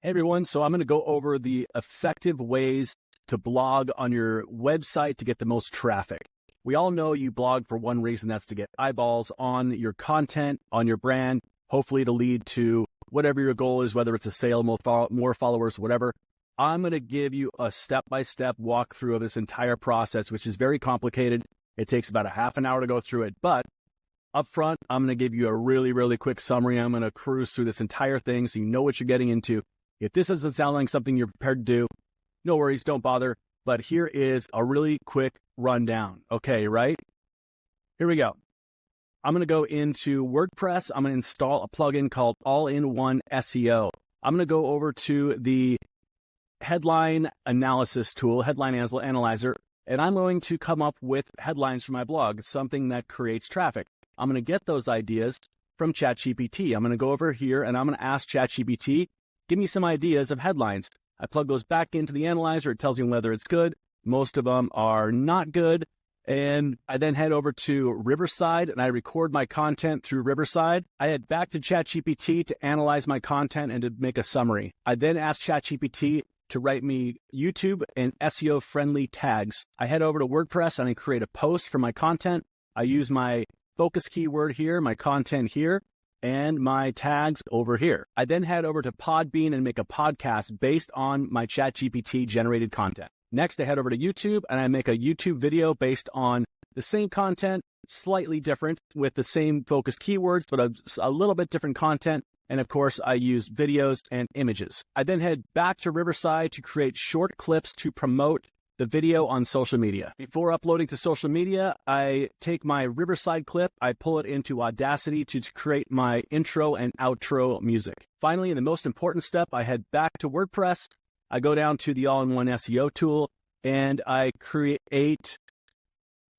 Hey everyone, so I'm going to go over the effective ways to blog on your website to get the most traffic. We all know you blog for one reason, that's to get eyeballs on your content, on your brand, hopefully to lead to whatever your goal is, whether it's a sale, more followers, whatever. I'm going to give you a step-by-step walkthrough of this entire process, which is very complicated. It takes about a half an hour to go through it, but up front, I'm going to give you a really quick summary. I'm going to cruise through this entire thing so you know what you're getting into. If this doesn't sound like something you're prepared to do, no worries, don't bother. But here is a really quick rundown. Okay, right? Here we go. I'm going to go into WordPress. I'm going to install a plugin called One SEO. I'm going to go over to the headline analysis tool, headline analyzer, and I'm going to come up with headlines for my blog, something that creates traffic. I'm going to get those ideas from ChatGPT. I'm going to go over here and I'm going to ask ChatGPT, give me some ideas of headlines. I plug those back into the analyzer. It tells me whether it's good. Most of them are not good. And I then head over to Riverside and I record my content through Riverside. I head back to ChatGPT to analyze my content and to make a summary. I then ask ChatGPT to write me YouTube and SEO friendly tags. I head over to WordPress and I create a post for my content. I use my focus keyword here, my content here, and my tags over here. I then head over to Podbean and make a podcast based on my ChatGPT generated content. Next, I head over to YouTube and I make a YouTube video based on the same content, slightly different with the same focus keywords, but a little bit different content. And of course, I use videos and images. I then head back to Riverside to create short clips to promote the video on social media. Before uploading to social media, I take my Riverside clip, I pull it into Audacity to create my intro and outro music. Finally, in the most important step, I head back to WordPress. I go down to the All-in-One SEO tool and I create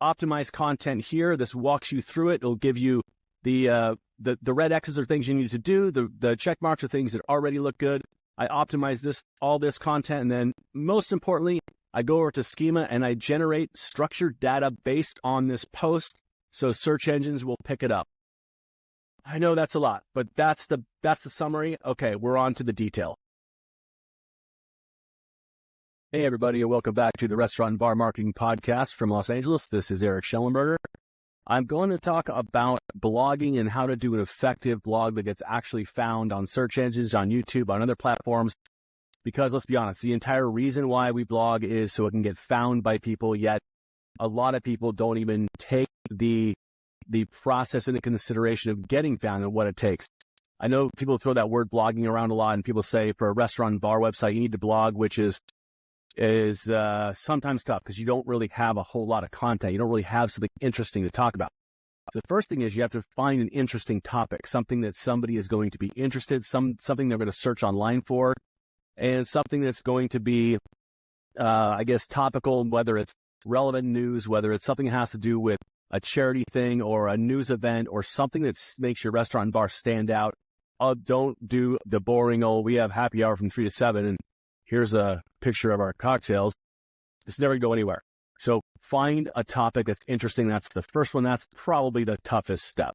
optimized content here. This walks you through it. It'll give you the red X's are things you need to do. The check marks are things that already look good. I optimize all this content, and then most importantly, I go over to Schema and I generate structured data based on this post so search engines will pick it up. I know that's a lot, but that's the summary. Okay, we're on to the detail. Hey everybody, and welcome back to the Restaurant and Bar Marketing Podcast from Los Angeles. This is Erik Shellenberger. I'm going to talk about blogging and how to do an effective blog that gets actually found on search engines, on YouTube, on other platforms. Because let's be honest, the entire reason why we blog is so it can get found by people, yet a lot of people don't even take the process into consideration of getting found and what it takes. I know people throw that word blogging around a lot, and people say for a restaurant and bar website, you need to blog, which is sometimes tough because you don't really have a whole lot of content. You don't really have something interesting to talk about. The first thing is you have to find an interesting topic, something that somebody is going to be interested, something they're going to search online for, and something that's going to be, topical, whether it's relevant news, whether it's something that has to do with a charity thing or a news event or something that makes your restaurant and bar stand out. Don't do the boring, we have happy hour from 3 to 7, and here's a picture of our cocktails. It's never going to go anywhere. So find a topic that's interesting. That's the first one. That's probably the toughest step.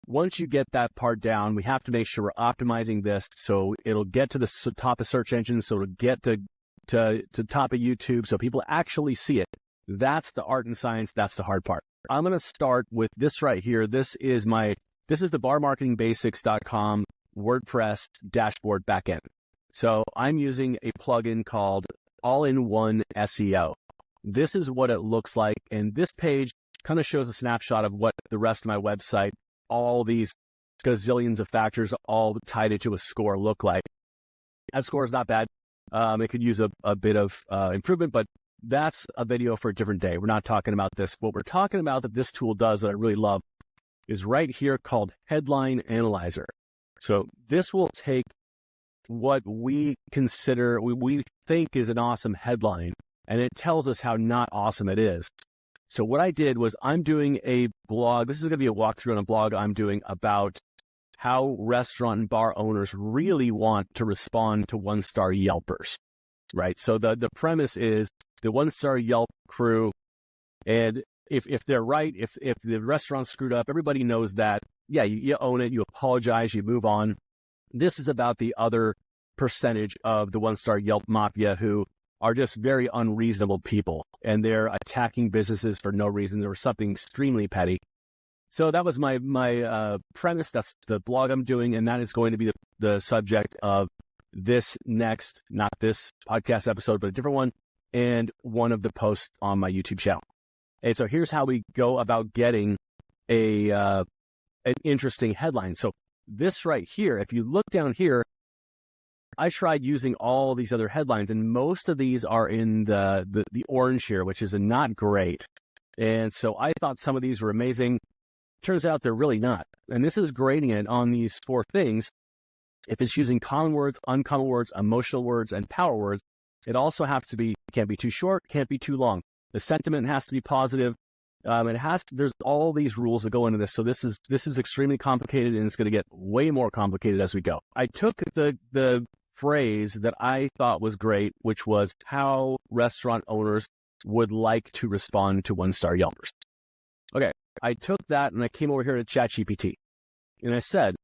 Once you get that part down, we have to make sure we're optimizing this so it'll get to the top of search engines, so it'll get to top of YouTube, so people actually see it. That's the art and science. That's the hard part. I'm going to start with this right here. This is the barmarketingbasics.com WordPress dashboard backend. So I'm using a plugin called All-in-One SEO. This is what it looks like, and this page kind of shows a snapshot of what the rest of my website, all these gazillions of factors all tied into a score look like. That score is not bad. It could use a bit of improvement, but that's a video for a different day. We're not talking about this. What we're talking about that this tool does that I really love is right here called Headline Analyzer. So this will take what we consider, we think is an awesome headline, and it tells us how not awesome it is. So what I did was I'm doing a blog. This is going to be a walkthrough on a blog I'm doing about how restaurant and bar owners really want to respond to one-star Yelpers, right? So the premise is the one-star Yelp crew, and if they're right, if the restaurant's screwed up, everybody knows that, yeah, you own it, you apologize, you move on. This is about the other percentage of the one-star Yelp mafia who are just very unreasonable people, and they're attacking businesses for no reason. There was something extremely petty. So that was my premise. That's the blog I'm doing, and that is going to be the subject of this next, not this podcast episode, but a different one, and one of the posts on my YouTube channel. And so here's how we go about getting an interesting headline. So this right here, if you look down here, I tried using all these other headlines, and most of these are in the orange here, which is not great. And so I thought some of these were amazing. Turns out they're really not. And this is grading it on these 4 things. If it's using common words, uncommon words, emotional words, and power words, it also has to be, can't be too short, can't be too long. The sentiment has to be positive. There's all these rules that go into this. So this is extremely complicated, and it's going to get way more complicated as we go. I took the phrase that I thought was great, which was how restaurant owners would like to respond to one-star Yelpers. Okay, I took that and I came over here to ChatGPT, and I said,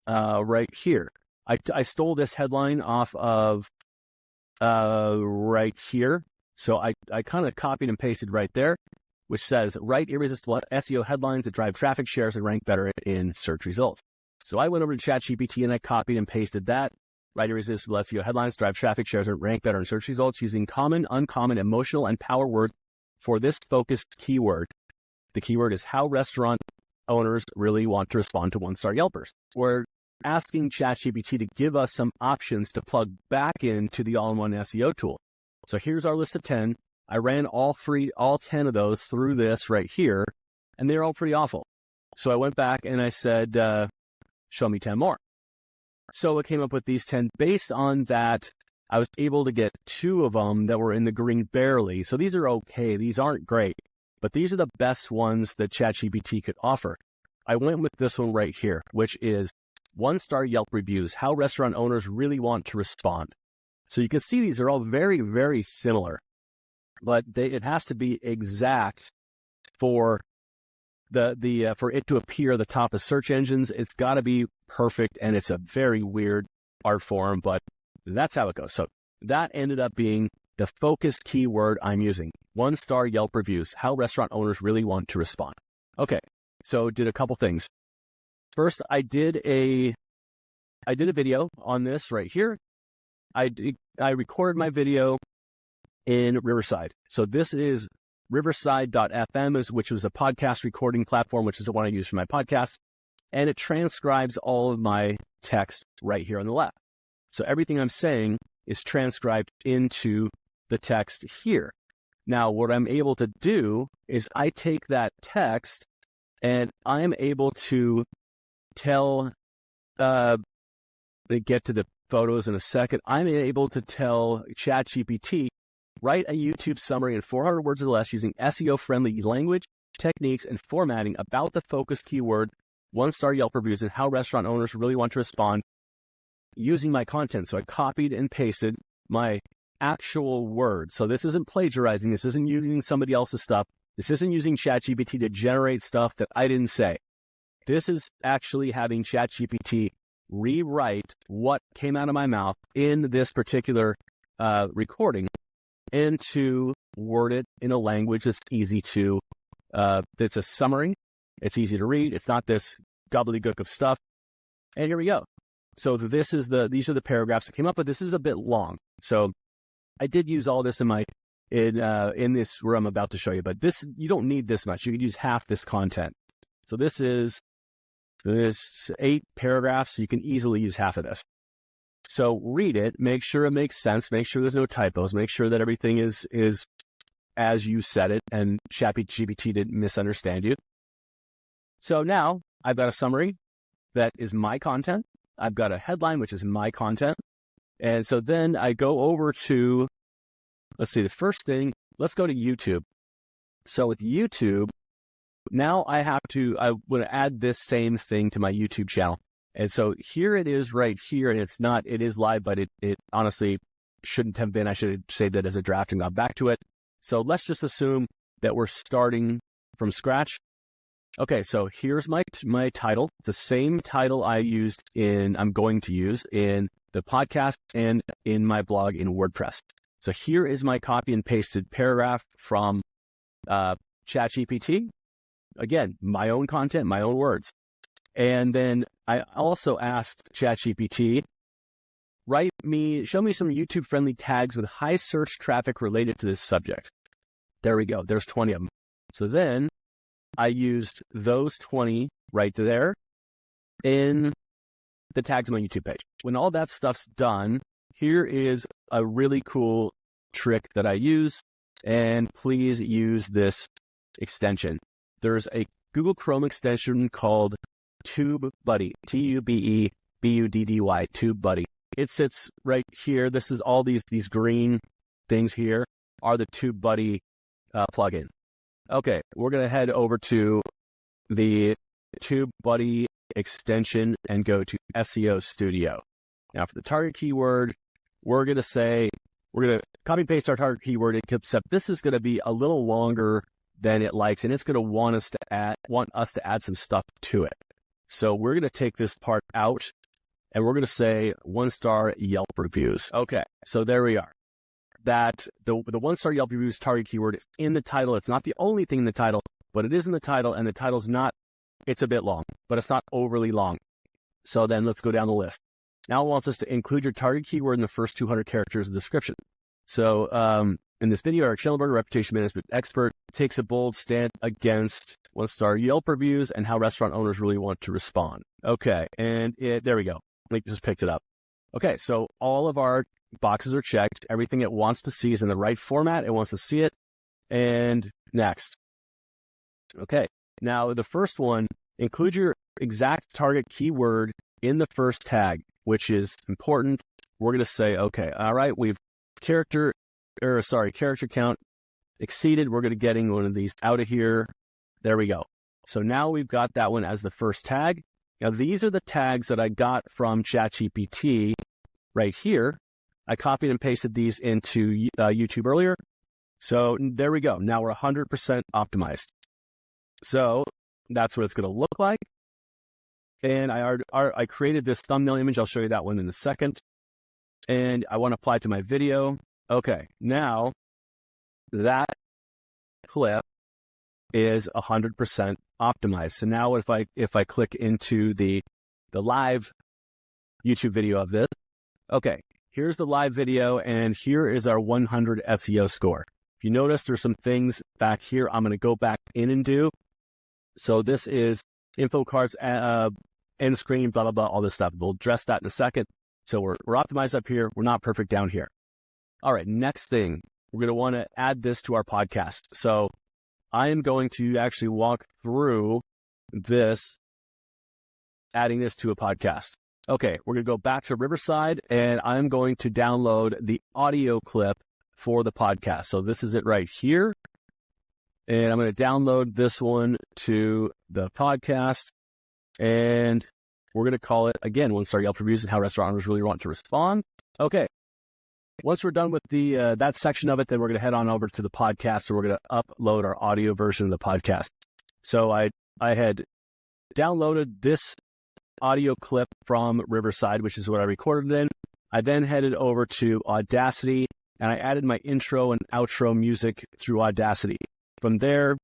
right here, I stole this headline off of right here. So I kind of copied and pasted right there, which says, write irresistible SEO headlines that drive traffic, shares, and rank better in search results. So I went over to ChatGPT and I copied and pasted that. Write irresistible SEO headlines, drive traffic, shares, and rank better in search results using common, uncommon, emotional, and power words for this focused keyword. The keyword is how restaurant owners really want to respond to one-star Yelpers. We're asking ChatGPT to give us some options to plug back into the all-in-one SEO tool. So here's our list of 10. I ran all 10 of those through this right here, and they're all pretty awful. So I went back and I said, show me 10 more. So it came up with these 10. Based on that, I was able to get 2 of them that were in the green barely. So these are okay. These aren't great, but these are the best ones that ChatGPT could offer. I went with this one right here, which is one-star Yelp reviews, how restaurant owners really want to respond. So you can see these are all very, very similar, but it has to be exact for for it to appear at the top of search engines. It's got to be perfect, and it's a very weird art form, but that's how it goes. So that ended up being the focused keyword I'm using. One-star Yelp reviews, how restaurant owners really want to respond. Okay, so did a couple things. First, I did a video on this right here. I recorded my video in Riverside. So this is Riverside.fm, which was a podcast recording platform, which is the one I use for my podcast. And it transcribes all of my text right here on the left. So everything I'm saying is transcribed into the text here. Now, what I'm able to do is I take that text and I'm able to tell, get to the photos in a second. I'm able to tell ChatGPT, write a YouTube summary in 400 words or less using SEO-friendly language, techniques, and formatting about the focused keyword, one-star Yelp reviews, and how restaurant owners really want to respond using my content. So I copied and pasted my actual words. So this isn't plagiarizing. This isn't using somebody else's stuff. This isn't using ChatGPT to generate stuff that I didn't say. This is actually having ChatGPT rewrite what came out of my mouth in this particular recording and to word it in a language that's easy to, that's a summary. It's easy to read. It's not this gobbledygook of stuff. And here we go. So these are the paragraphs that came up, but this is a bit long. So I did use all this in this where I'm about to show you, but this, you don't need this much. You could use half this content. So there's 8 paragraphs. So you can easily use half of this. So read it, make sure it makes sense, make sure there's no typos, make sure that everything is as you said it and ChatGPT didn't misunderstand you. So now I've got a summary that is my content. I've got a headline, which is my content. And so then I go over to, let's see, the first thing, let's go to YouTube. So with YouTube, now I want to add this same thing to my YouTube channel. And so here it is right here, and it is live, but it honestly shouldn't have been. I should have saved that as a draft and gone back to it. So let's just assume that we're starting from scratch. Okay, so here's my title. It's the same title I'm going to use in the podcast and in my blog in WordPress. So here is my copy and pasted paragraph from ChatGPT. Again, my own content, my own words. And then I also asked ChatGPT, show me some YouTube-friendly tags with high search traffic related to this subject. There we go. There's 20 of them. So then I used those 20 right there in the tags on my YouTube page. When all that stuff's done, here is a really cool trick that I use, and please use this extension. There's a Google Chrome extension called TubeBuddy, TubeBuddy, TubeBuddy. It sits right here. This is all these green things here are the TubeBuddy plugin. Okay, we're going to head over to the TubeBuddy extension and go to SEO Studio. Now for the target keyword, we're going to copy and paste our target keyword, except this is going to be a little longer than it likes, and it's going to want us to add some stuff to it. So we're going to take this part out, and we're going to say 1-star Yelp reviews. Okay, so there we are. That the 1-star Yelp reviews target keyword is in the title. It's not the only thing in the title, but it is in the title, and the title's not, it's a bit long, but it's not overly long. So then let's go down the list. Now it wants us to include your target keyword in the first 200 characters of the description. So in this video, Erik Shellenberger, reputation management expert, takes a bold stand against 1-star Yelp reviews and how restaurant owners really want to respond. Okay, and there we go. I just picked it up. Okay, so all of our boxes are checked. Everything it wants to see is in the right format. It wants to see it. And next. Okay, now the first one, include your exact target keyword in the first tag, which is important. We're going to say, okay, all right, we've character count exceeded. We're going to getting one of these out of here. There we go. So now we've got that one as the first tag. Now these are the tags that I got from ChatGPT right here. I copied and pasted these into YouTube earlier. So there we go. Now we're 100% optimized. So that's what it's going to look like. And I created this thumbnail image. I'll show you that one in a second. And I want to apply it to my video. Okay, now that clip is 100% optimized. So now if I click into the live YouTube video of this, okay, here's the live video, and here is our 100 SEO score. If you notice, there's some things back here I'm going to go back in and do. So this is info cards, end screen, blah, blah, blah, all this stuff. We'll address that in a second. So we're optimized up here. We're not perfect down here. All right, next thing, we're going to want to add this to our podcast. So I am going to actually walk through this, adding this to a podcast. Okay, we're going to go back to Riverside, and I'm going to download the audio clip for the podcast. So this is it right here. And I'm going to download this one to the podcast, and we're going to call it, again, 1-star Yelp reviews and how restaurant owners really want to respond. Okay. Once we're done with that section of it, then we're going to head on over to the podcast, and we're going to upload our audio version of the podcast. So I had downloaded this audio clip from Riverside, which is what I recorded in. I then headed over to Audacity, and I added my intro and outro music through Audacity. From there,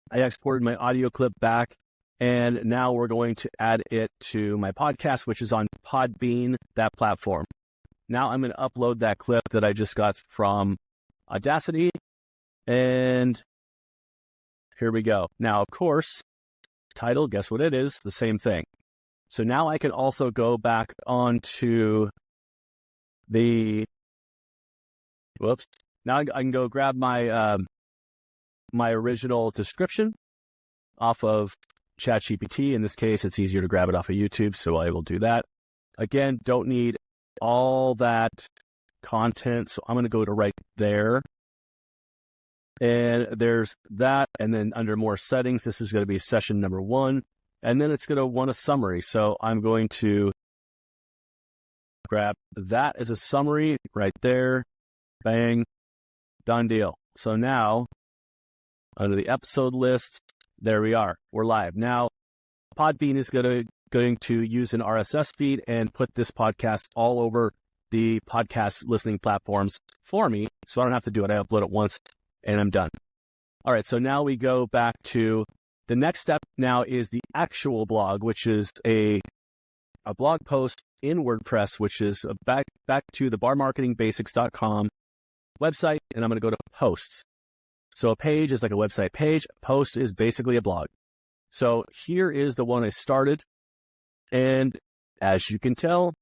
I exported my audio clip back, and now we're going to add it to my podcast, which is on Podbean, that platform. Now I'm going to upload that clip that I just got from Audacity, and here we go. Now, of course, title, guess what it is? The same thing. So now I can also go back onto now I can go grab my my original description off of ChatGPT. In this case, it's easier to grab it off of YouTube, so I will do that. Again, don't need all that content, so I'm going to go to right there. And there's that, and then under more settings, this is going to be session number 1, and then it's going to want a summary. So I'm going to grab that as a summary right there. Bang, done deal. So now, under the episode list, there we are. We're live. Now, Podbean is going to going to use an RSS feed and put this podcast all over the podcast listening platforms for me, so I don't have to do it. I upload it once and I'm done. All right, so now we go back to the next step. Now is the actual blog, which is a blog post in WordPress, which is back to the barmarketingbasics.com website, and I'm going to go to posts. So a page is like a website page. A post is basically a blog. So here is the one I started, and as you can tell,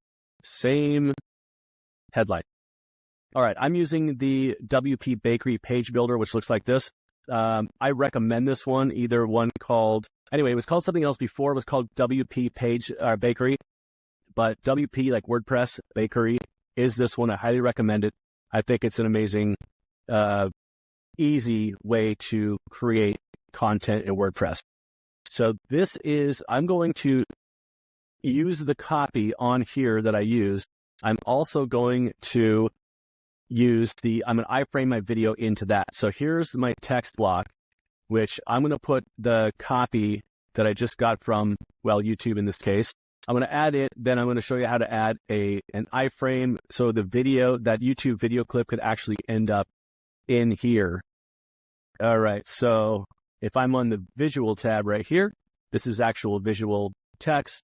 same headline. All right, I'm using the WP Bakery page builder, which looks like this. I recommend this one, either one called, anyway, it was called something else before. It was called WP Page Bakery, but WP, like WordPress Bakery, is this one. I highly recommend it. I think it's an amazing, easy way to create content in WordPress. So this is, I'm going to use the copy on here that I use. I'm also going to use I'm going to iframe my video into that. So here's my text block, which I'm going to put the copy that I just got from, well, YouTube in this case. I'm going to add it. Then I'm going to show you how to add an iframe. So the video, that YouTube video clip could actually end up in here. All right. So if I'm on the visual tab right here, this is actual visual text.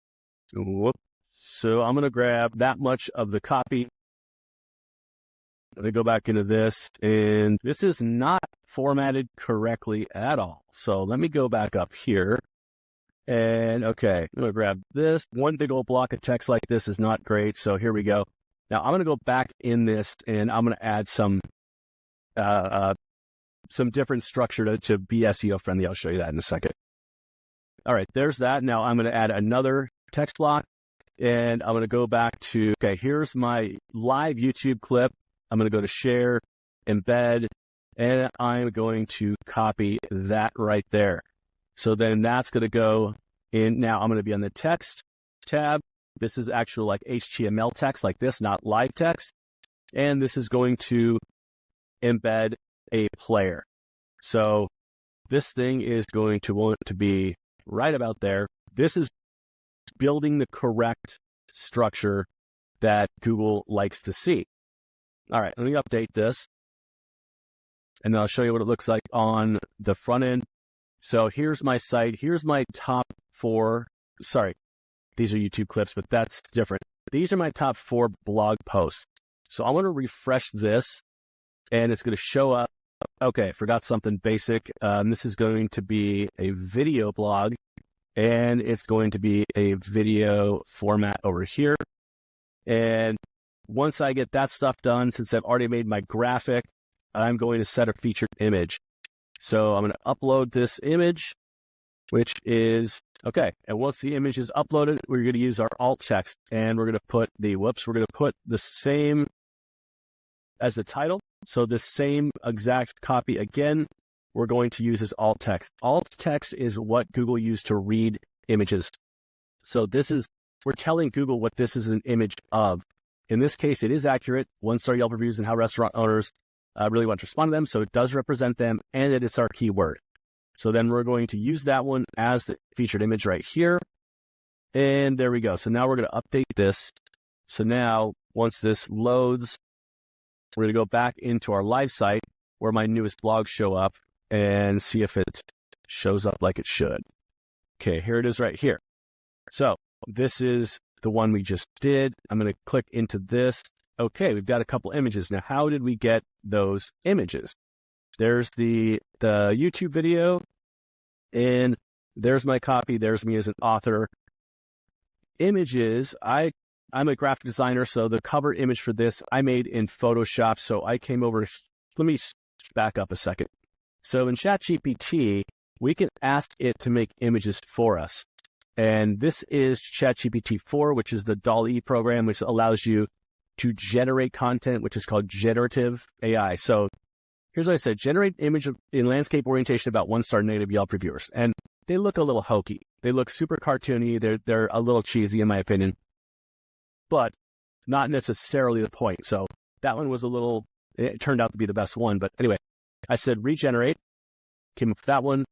Whoop. So I'm going to grab that much of the copy. I'm going to go back into this, and this is not formatted correctly at all. So let me go back up here. And okay, I'm going to grab this. One big old block of text like this is not great. So here we go. Now I'm going to go back in this, and I'm going to add some different structure to be SEO friendly. I'll show you that in a second. All right, there's that. Now I'm going to add another text block, and I'm going to go back to, okay, here's my live YouTube clip. I'm going to go to share, embed, and I'm going to copy that right there. So then that's going to go in. Now I'm going to be on the text tab. This is actual like HTML text like this, not live text. And this is going to embed a player. So this thing is going to want to be right about there. This is building the correct structure that Google likes to see. All right, let me update this, and then I'll show you what it looks like on the front end. So here's my site. Here's my top 4. Sorry, these are YouTube clips, but that's different. These are my top 4 blog posts. So I'm going to refresh this, and it's going to show up. Okay, forgot something basic. This is going to be a video blog, and it's going to be a video format over here. And once I get that stuff done, since I've already made my graphic, I'm going to set a featured image. So I'm going to upload this image, which is, okay. And once the image is uploaded, we're going to use our alt text, and we're going to put the same as the title. So this same exact copy again, we're going to use as alt text. Alt text is what Google used to read images. So we're telling Google what this is an image of. In this case, it is accurate. 1-star Yelp reviews and how restaurant owners really want to respond to them. So it does represent them, and it's our keyword. So then we're going to use that one as the featured image right here. And there we go. So now we're going to update this. So now once this loads, we're going to go back into our live site where my newest blogs show up and see if it shows up like it should. Okay, here it is right here. So this is the one we just did. I'm going to click into this. Okay, we've got a couple images. Now, how did we get those images? There's the YouTube video, and there's my copy. There's me as an author. Images, I'm a graphic designer, so the cover image for this I made in Photoshop. So I came over, let me back up a second. So in ChatGPT, we can ask it to make images for us. And this is ChatGPT 4, which is the DALL-E program, which allows you to generate content, which is called generative AI. So here's what I said: generate image in landscape orientation about 1-star negative Yelp reviewers. And they look a little hokey. They look super cartoony. They're a little cheesy in my opinion, but not necessarily the point. So that one was it turned out to be the best one. But anyway, I said regenerate, came up with that one.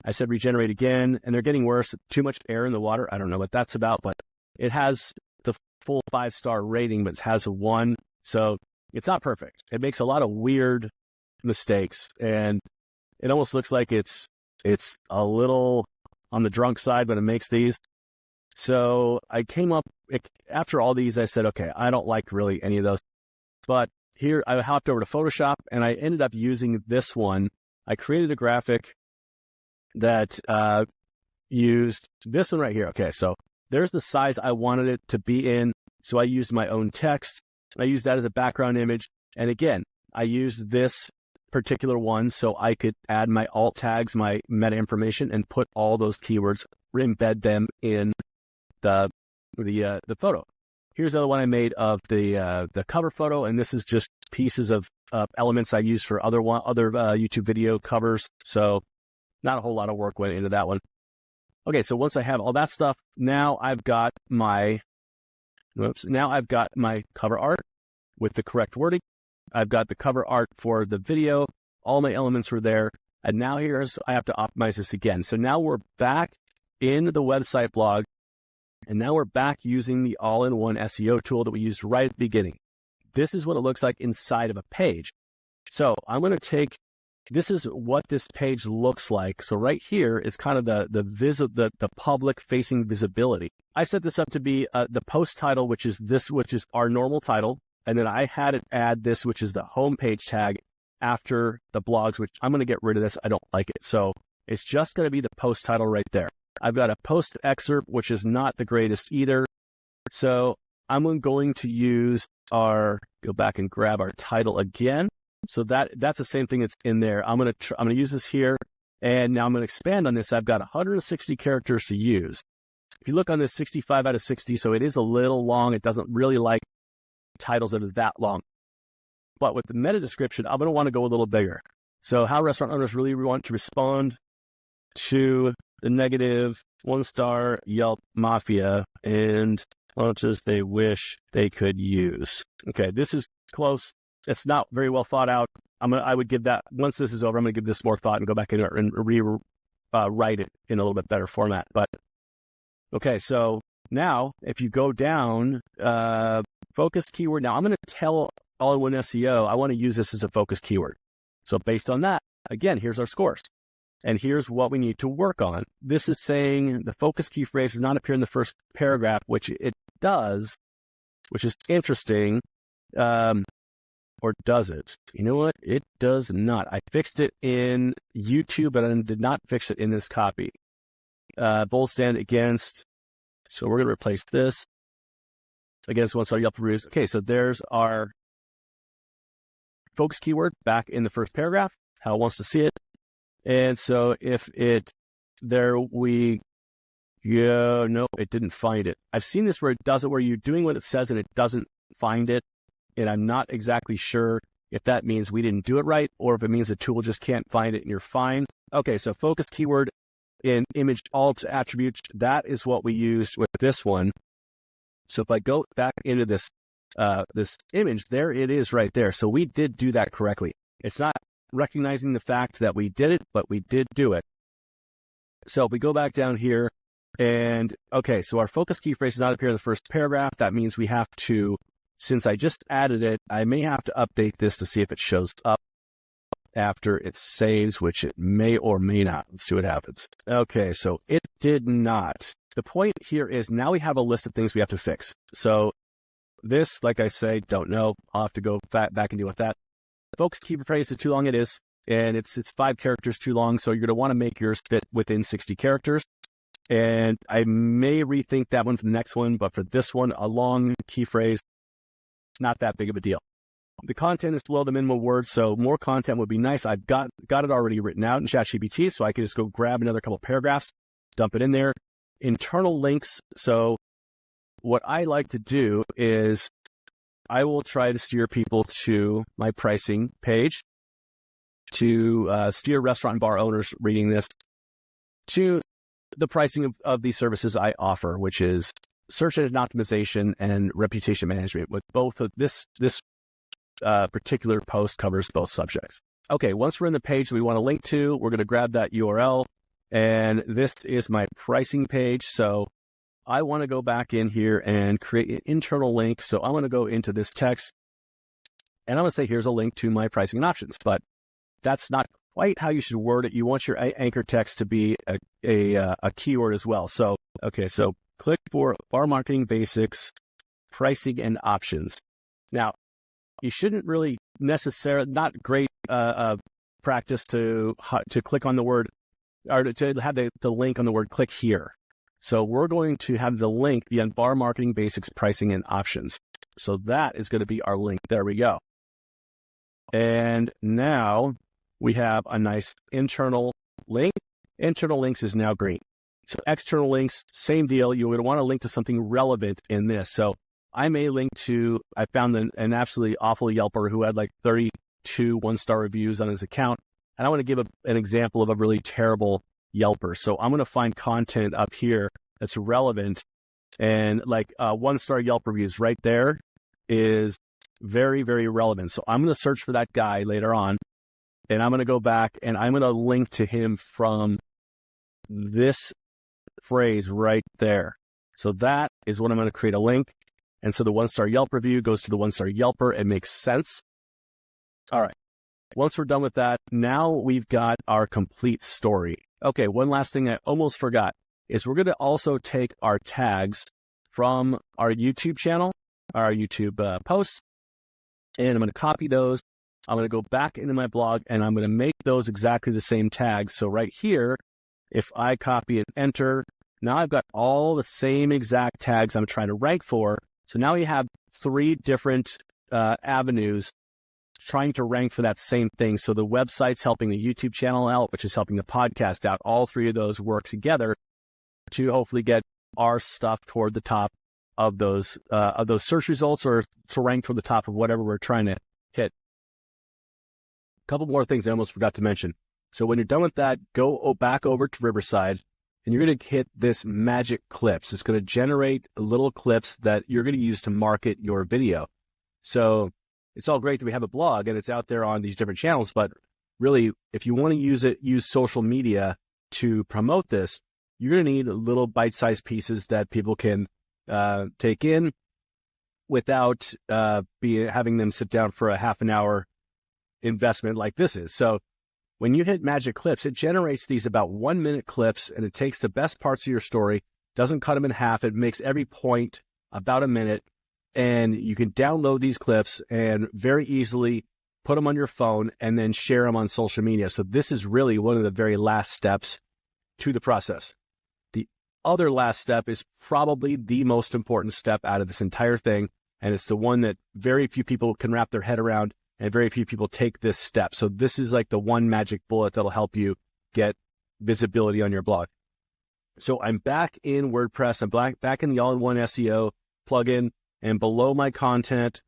I said regenerate again, and they're getting worse. Too much air in the water. I don't know what that's about, but it has the full 5-star rating, but it has a 1. So it's not perfect. It makes a lot of weird mistakes, and it almost looks like it's a little on the drunk side when it makes these. So I came up, after all these, I said, okay, I don't like really any of those. But here I hopped over to Photoshop, and I ended up using this one. I created a graphic that used this one right here. Okay, so there's the size I wanted it to be in. So I used my own text. I used that as a background image. And again, I used this particular one so I could add my alt tags, my meta information, and put all those keywords, embed them in the photo. Here's the other one I made of the cover photo, and this is just pieces of elements I use for other YouTube video covers. So not a whole lot of work went into that one. Okay, so once I have all that stuff, now I've got my cover art with the correct wording. I've got the cover art for the video. All my elements were there. And now I have to optimize this again. So now we're back in the website blog. And now we're back using the all-in-one SEO tool that we used right at the beginning. This is what it looks like inside of a page. So I'm going to this is what this page looks like. So right here is kind of the public facing visibility. I set this up to be the post title, which is our normal title. And then I had it add this, which is the homepage tag after the blogs, which I'm going to get rid of this. I don't like it. So it's just going to be the post title right there. I've got a post excerpt, which is not the greatest either. So I'm going to go back and grab our title again. So that's the same thing that's in there. I'm going to use this here. And now I'm going to expand on this. I've got 160 characters to use. If you look on this, 65 out of 60. So it is a little long. It doesn't really like titles that are that long. But with the meta description, I'm going to want to go a little bigger. So how restaurant owners really want to respond to the negative 1-star Yelp mafia and launches they wish they could use. Okay, this is close. It's not very well thought out. I would give that, once this is over, I'm going to give this more thought and go back in and rewrite it in a little bit better format. But okay, so now if you go down, focus keyword. Now I'm going to tell all-in-one SEO, I want to use this as a focus keyword. So based on that, again, here's our scores. And here's what we need to work on. This is saying the focus key phrase does not appear in the first paragraph, which it does, which is interesting. Or does it? You know what? It does not. I fixed it in YouTube, but I did not fix it in this copy. Bold stand against. So we're going to replace this against 1-star Yelp reviews. Okay, so there's our focus keyword back in the first paragraph, how it wants to see it. And so if there we go, no, it didn't find it. I've seen this where it does it, where you're doing what it says and it doesn't find it. And I'm not exactly sure if that means we didn't do it right or if it means the tool just can't find it and you're fine. Okay, so focus keyword in image alt attributes, that is what we used with this one. So if I go back into this image, there it is right there. So we did do that correctly. It's not recognizing the fact that we did it, but we did do it. So if we go back down here and, okay, so our focus key phrase does not appear in the first paragraph. That means we have to, since I just added it, I may have to update this to see if it shows up after it saves, which it may or may not. Let's see what happens. Okay, so it did not. The point here is now we have a list of things we have to fix. So this, like I say, don't know. I'll have to go back and deal with that. Focus keyword phrase is too long, it is, and it's 5 characters too long, so you're going to want to make yours fit within 60 characters. And I may rethink that one for the next one, but for this one, a long key phrase, not that big of a deal. The content is below the minimum words, so more content would be nice. I've got it already written out in ChatGPT, so I can just go grab another couple paragraphs, dump it in there. Internal links, so what I like to do is I will try to steer people to my pricing page, to steer restaurant and bar owners reading this to the pricing of these services I offer, which is search engine optimization and reputation management. With both of this particular post covers both subjects. Okay, once we're in the page that we want to link to, we're going to grab that URL And this is my pricing page. So I want to go back in here and create an internal link. So I'm going to go into this text and I'm going to say, here's a link to my pricing and options, but that's not quite how you should word it. You want your anchor text to be a keyword as well. So, okay, so click for bar marketing basics, pricing and options. Now, you shouldn't really necessarily, not great practice to click on the word, or to have the link on the word click here. So we're going to have the link be on bar marketing basics, pricing and options. So that is going to be our link. There we go. And now we have a nice internal link. Internal links is now green. So external links, same deal. You're going to want to link to something relevant in this. So I may link to, I found an absolutely awful Yelper who had like 32 one-star reviews on his account. And I want to give an example of a really terrible Yelper. So I'm going to find content up here that's relevant, and like one-star Yelp reviews right there is very, very relevant. So I'm going to search for that guy later on, and I'm going to go back and I'm going to link to him from this phrase right there. So that is what I'm going to create a link. And so the one-star Yelp review goes to the one-star Yelper. It makes sense. All right. Once we're done with that, now we've got our complete story. Okay, one last thing I almost forgot is we're going to also take our tags from our YouTube channel, our YouTube posts, and I'm going to copy those. I'm going to go back into my blog, and I'm going to make those exactly the same tags. So right here, if I copy and enter, now I've got all the same exact tags I'm trying to rank for. So now you have 3 different avenues trying to rank for that same thing. So the website's helping the YouTube channel out, which is helping the podcast out. All 3 of those work together to hopefully get our stuff toward the top of those search results, or to rank for the top of whatever we're trying to hit. A couple more things I almost forgot to mention. So when you're done with that, go back over to Riverside, and you're going to hit this magic clips. It's going to generate little clips that you're going to use to market your video. So it's all great that we have a blog and it's out there on these different channels, but really, if you want to use social media to promote this, you're going to need little bite-sized pieces that people can take in without having them sit down for a half an hour investment like this is. So when you hit magic clips, it generates these about 1-minute clips, and it takes the best parts of your story, doesn't cut them in half. It makes every point about a minute. And you can download these clips and very easily put them on your phone and then share them on social media. So this is really one of the very last steps to the process. The other last step is probably the most important step out of this entire thing. And it's the one that very few people can wrap their head around, and very few people take this step. So this is like the one magic bullet that'll help you get visibility on your blog. So I'm back in WordPress. I'm back in the all-in-one SEO plugin. And below my content,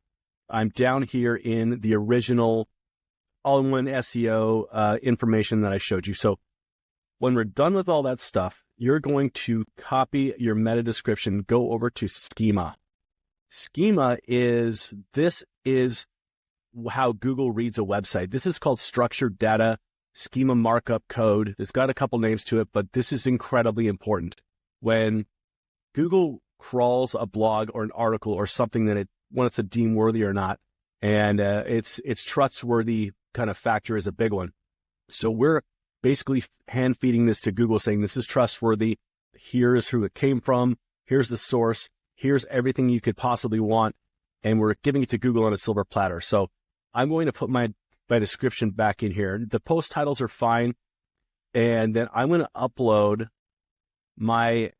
I'm down here in the original all-in-one SEO information that I showed you. So when we're done with all that stuff, you're going to copy your meta description, go over to Schema. Schema is how Google reads a website. This is called structured data, schema markup code. It's got a couple names to it, but this is incredibly important. When Google crawls a blog or an article or something that it wants to deem worthy or not, and its trustworthy kind of factor is a big one. So we're basically hand feeding this to Google, saying this is trustworthy. Here's who it came from. Here's the source. Here's everything you could possibly want, and we're giving it to Google on a silver platter. So I'm going to put my description back in here. The post titles are fine, and then I'm going to upload my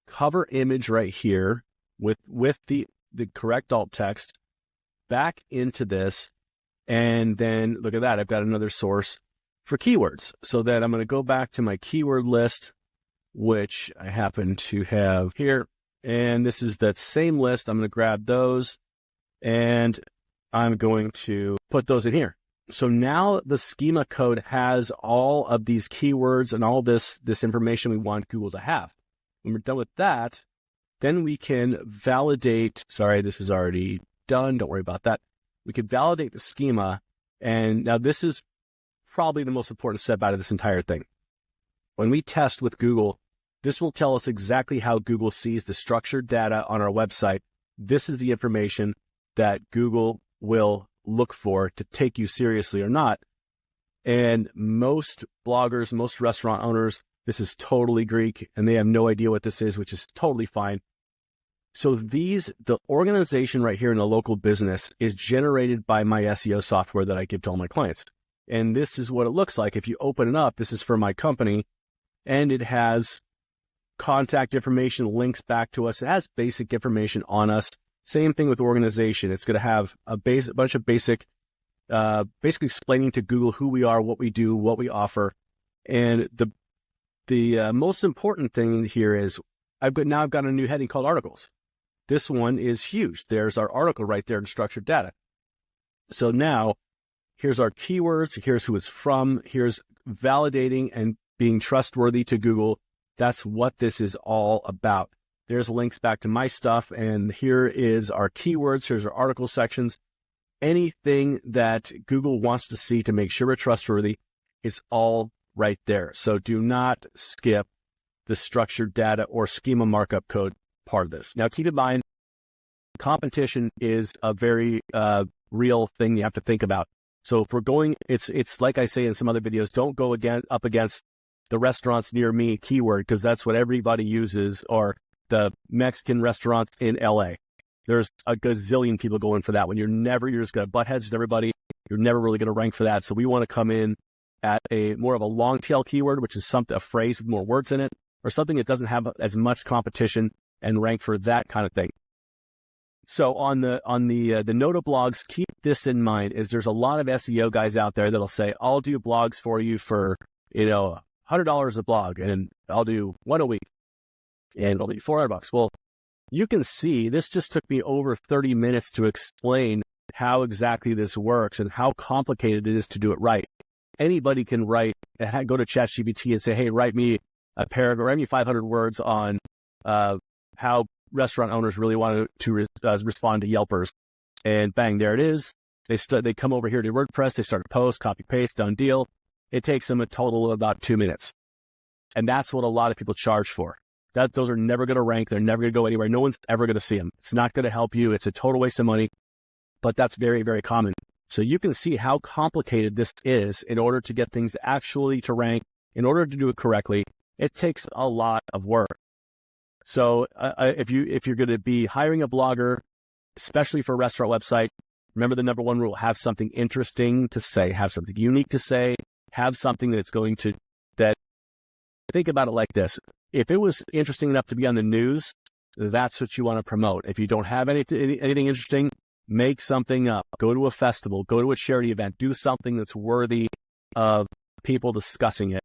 cover image right here with the correct alt text back into this. And then look at that. I've got another source for keywords. So then I'm going to go back to my keyword list, which I happen to have here. And this is that same list. I'm going to grab those and I'm going to put those in here. So now the schema code has all of these keywords and all this information we want Google to have. When we're done with that, then we can validate. Sorry, this was already done. Don't worry about that. We could validate the schema. And now this is probably the most important step out of this entire thing. when we test with Google, this will tell us exactly how Google sees the structured data on our website. This is the information that Google will look for to take you seriously or not. And most bloggers, most restaurant owners, this is totally Greek and they have no idea what this is, which is totally fine. So the organization right here in the local business is generated by my SEO software that I give to all my clients. And this is what it looks like. If you open it up, this is for my company and it has contact information, links back to us. It has basic information on us. Same thing with organization. It's going to have a bunch of basic, basically explaining to Google who we are, what we do, what we offer. And the most important thing here is I've got a new heading called articles. This one is huge. There's our article right there in structured data. So now here's our keywords. Here's who it's from. Here's validating and being trustworthy to Google. That's what this is all about. There's links back to my stuff. And here is our keywords. Here's our article sections. Anything that Google wants to see to make sure we're trustworthy is all right there. So do not skip the structured data or schema markup code part of this. Now, keep in mind, competition is a very real thing you have to think about. So if we're going, it's like I say in some other videos, don't go up against the restaurants near me keyword, because that's what everybody uses, or the Mexican restaurants in LA. There's a gazillion people going for that one. You're just going to butt heads with everybody. You're never really going to rank for that. So we want to come in at more of a long tail keyword, which is a phrase with more words in it, or something that doesn't have as much competition, and rank for that kind of thing. So on the note of blogs, keep this in mind: is there's a lot of SEO guys out there that'll say, I'll do blogs for you for $100 a blog, and I'll do one a week, and it'll be $400. Well, you can see this just took me over 30 minutes to explain how exactly this works and how complicated it is to do it right. Anybody can go to ChatGPT and say, hey, write me a paragraph, write me 500 words on how restaurant owners really want to respond to Yelpers. And bang, there it is. They come over here to WordPress, they start a post, copy, paste, done deal. It takes them a total of about 2 minutes. And that's what a lot of people charge for. Those are never going to rank. They're never going to go anywhere. No one's ever going to see them. It's not going to help you. It's a total waste of money, but that's very, very common. So you can see how complicated this is in order to get things actually to rank. In order to do it correctly, it takes a lot of work. So if you're going to be hiring a blogger, especially for a restaurant website, remember the number one rule: have something interesting to say, have something unique to say, have something that's going to think about it like this. If it was interesting enough to be on the news, that's what you want to promote. If you don't have anything interesting, make something up. Go to a festival, go to a charity event, do something that's worthy of people discussing it.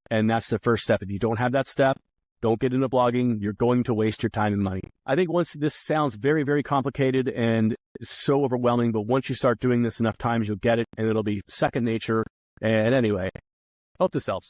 And that's the first step. If you don't have that step, don't get into blogging. You're going to waste your time and money. I think once this sounds very, very complicated and so overwhelming, but once you start doing this enough times, you'll get it and it'll be second nature. And anyway, hope this helps.